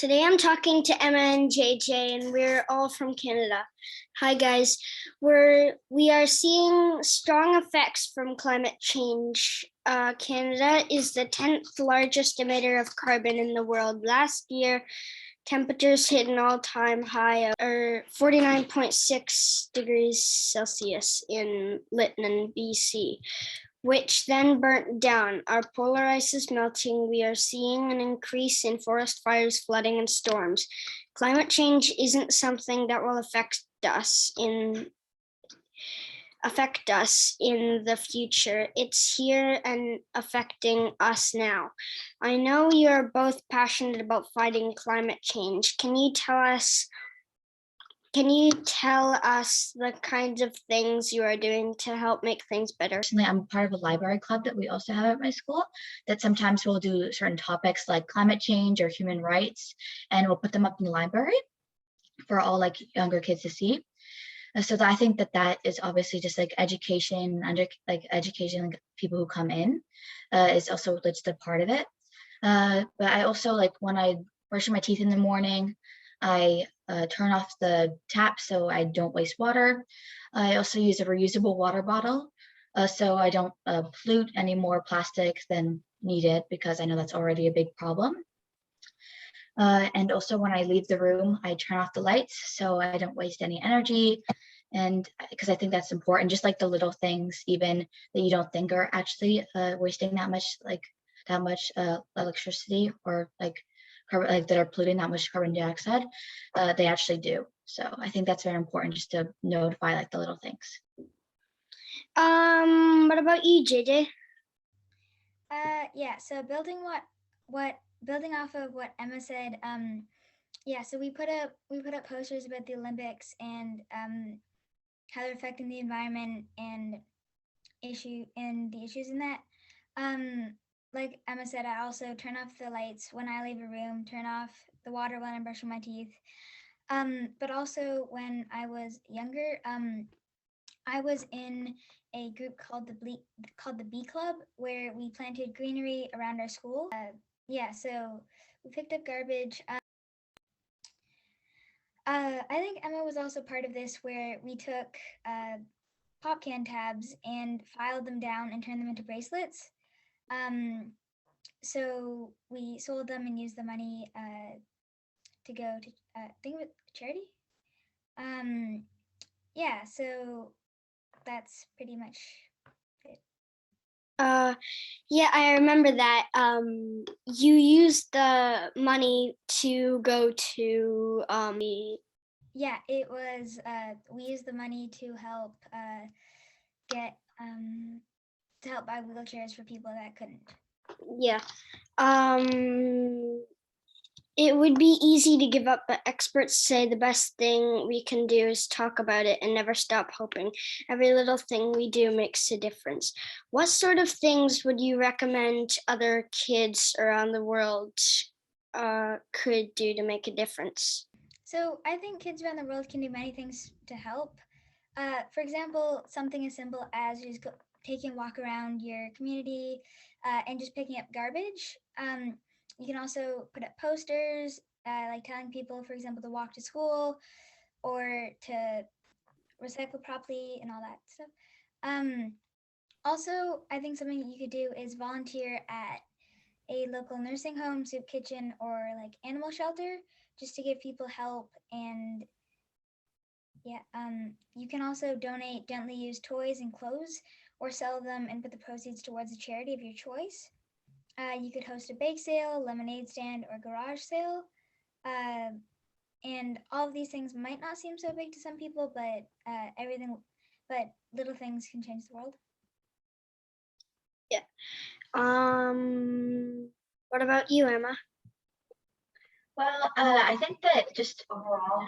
Today I'm talking to Emma and JJ, and we're all from Canada. Hi guys. We are seeing strong effects from climate change. Canada is the 10th largest emitter of carbon in the world. Last year, temperatures hit an all-time high of 49.6 degrees Celsius in Lytton, BC, which then burnt down. Our polar ice is melting. We are seeing an increase in forest fires, flooding, and storms. Climate change isn't something that will affect us in the future. It's here and affecting us now. I know you're both passionate about fighting climate change. Can you tell us the kinds of things you are doing to help make things better? Personally, I'm part of a library club that we also have at my school that sometimes we'll do certain topics like climate change or human rights, and we'll put them up in the library for all like younger kids to see. So I think that is obviously just like education, education, like people who come in is also just a part of it. But I also, like, when I brush my teeth in the morning, I turn off the tap so I don't waste water. I also use a reusable water bottle so I don't pollute any more plastic than needed, because I know that's already a big problem. And also when I leave the room, I turn off the lights so I don't waste any energy. And because I think that's important, just like the little things even that you don't think are actually wasting that much electricity, or like that are polluting that much carbon dioxide, they actually do. So I think that's very important, just to notify like the little things. What about you, JJ? Yeah, so building off of what Emma said, yeah, so we put up posters about the Olympics and how they're affecting the environment and the issues in that. Like Emma said, I also turn off the lights when I leave a room, turn off the water when I'm brushing my teeth. But also when I was younger, I was in a group called the Bee Club, where we planted greenery around our school. Yeah, so we picked up garbage. I think Emma was also part of this, where we took pop can tabs and filed them down and turned them into bracelets. So we sold them and used the money to go to charity. Yeah, so that's pretty much it. Yeah, I remember that. You used the money to go to Yeah, it was. We used the money to help get to help buy wheelchairs for people that couldn't. Yeah. It would be easy to give up, but experts say the best thing we can do is talk about it and never stop hoping. Every little thing we do makes a difference. What sort of things would you recommend other kids around the world could do to make a difference? So I think kids around the world can do many things to help. For example, something as simple as just taking a walk around your community and just picking up garbage. You can also put up posters, like telling people, for example, to walk to school or to recycle properly and all that stuff. Also, I think something you could do is volunteer at a local nursing home, soup kitchen, or like animal shelter, just to give people help. And yeah, you can also donate gently used toys and clothes, or sell them and put the proceeds towards a charity of your choice. You could host a bake sale, lemonade stand, or garage sale. And all of these things might not seem so big to some people, but little things can change the world. Yeah. What about you, Emma? Well, I think that just overall,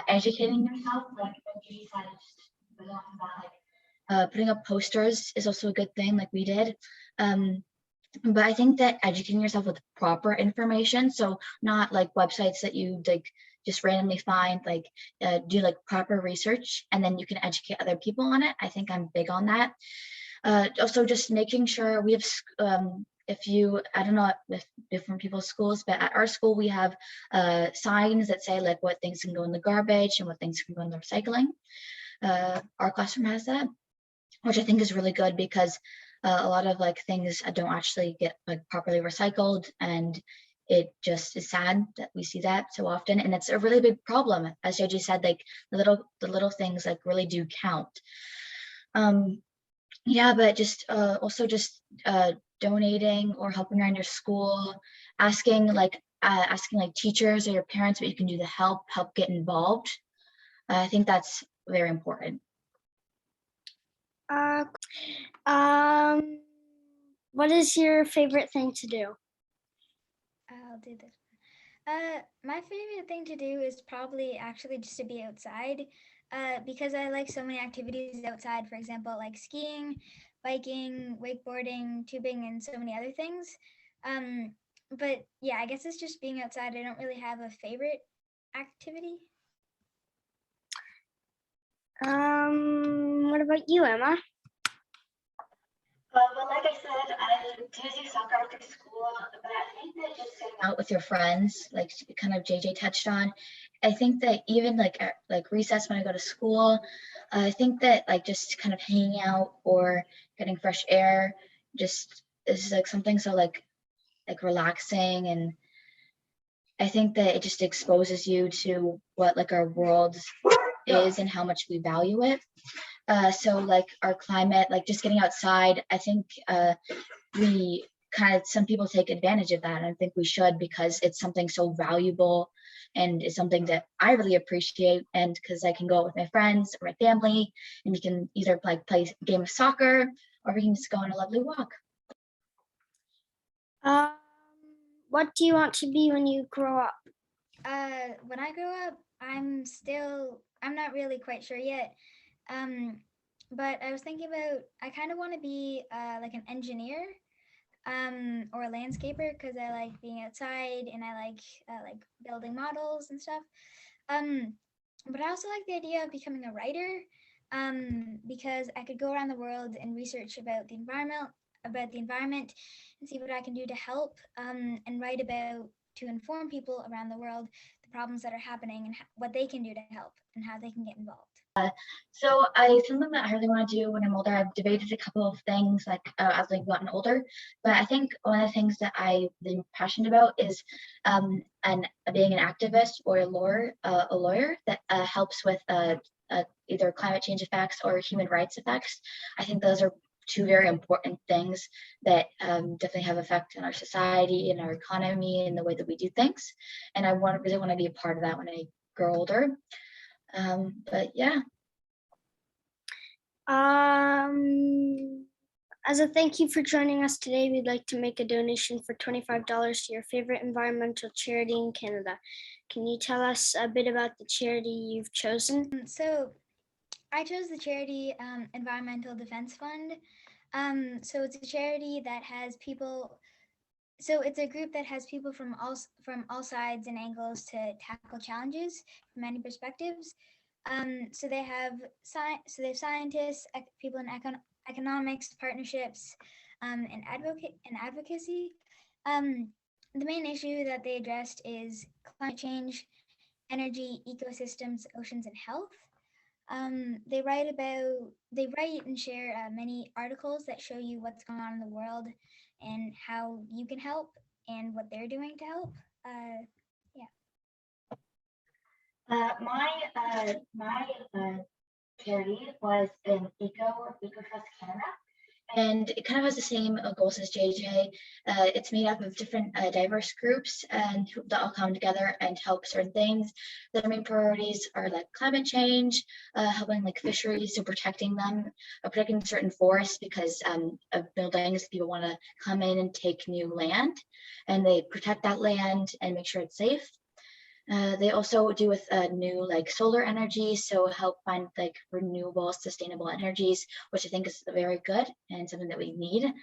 educating yourself, like you said, putting up posters is also a good thing, like we did. But I think that educating yourself with proper information, so not like websites that you like just randomly find, like do like proper research, and then you can educate other people on it. I think I'm big on that. Also, just making sure we have if you, I don't know if different people's schools, but at our school we have signs that say like what things can go in the garbage and what things can go in the recycling. Our classroom has that, which I think is really good because a lot of like things don't actually get like properly recycled, and it just is sad that we see that so often, and it's a really big problem. As JJ said, like the little things like really do count. Yeah, but just also just donating or helping around your school, asking like teachers or your parents what you can do to help get involved. I think that's very important. Uh, what is your favorite thing to do? I'll do this. My favorite thing to do is probably actually just to be outside, because I like so many activities outside. For example, like skiing, biking, wakeboarding, tubing, and so many other things. But yeah, I guess it's just being outside. I don't really have a favorite activity. What about you, Emma? Well, like I said, I do soccer after school, but I think that just getting out with your friends, like kind of JJ touched on, I think that even like at like recess when I go to school, I think that like just kind of hanging out or getting fresh air just is like something so like relaxing, and I think that it just exposes you to what like our world is and how much we value it. So like our climate, like just getting outside, I think we kind of, some people take advantage of that, and I think we should, because it's something so valuable and it's something that I really appreciate. And because I can go out with my friends or my family, and we can either like play a game of soccer, or we can just go on a lovely walk. What do you want to be when you grow up? When I grow up, I'm not really quite sure yet. But I was thinking about, I kind of want to be like an engineer, or a landscaper, because I like being outside and I like building models and stuff. But I also like the idea of becoming a writer, because I could go around the world and research about the environment, and see what I can do to help, and write about, to inform people around the world the problems that are happening, and what they can do to help and how they can get involved. So something that I really want to do when I'm older, I've debated a couple of things like as I've gotten older, but I think one of the things that I'm passionate about is and being an activist or a lawyer that helps with either climate change effects or human rights effects. I think those are two very important things that definitely have effect on our society and our economy and the way that we do things. And I really want to be a part of that when I grow older. But yeah. As a thank you for joining us today, we'd like to make a donation for $25 to your favorite environmental charity in Canada. Can you tell us a bit about the charity you've chosen? So I chose the charity Environmental Defense Fund. So it's a charity that has people. So it's a group that has people from all sides and angles to tackle challenges from many perspectives. So they have scientists, people in economics, partnerships, and advocacy. The main issue that they addressed is climate change, energy, ecosystems, oceans, and health. They write and share many articles that show you what's going on in the world and how you can help and what they're doing to help. My charity was an Eco Trust Canada, and it kind of has the same goals as JJ. It's made up of different diverse groups and that all come together and help certain things. Their main priorities are like climate change, helping like fisheries, so protecting them, protecting certain forests because of buildings. People want to come in and take new land, and they protect that land and make sure it's safe. They also do with new like solar energy, so help find like renewable, sustainable energies, which I think is very good and something that we need.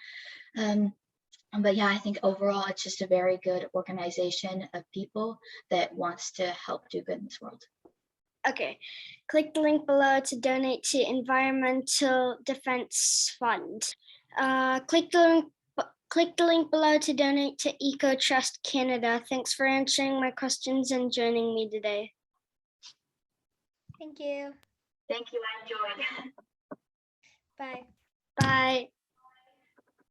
But yeah, I think overall it's just a very good organization of people that wants to help do good in this world. Okay, click the link below to donate to Environmental Defense Fund. Click the link Click the link below to donate to Eco Trust Canada. Thanks for answering my questions and joining me today. Thank you. Thank you. I enjoyed. Bye. Bye.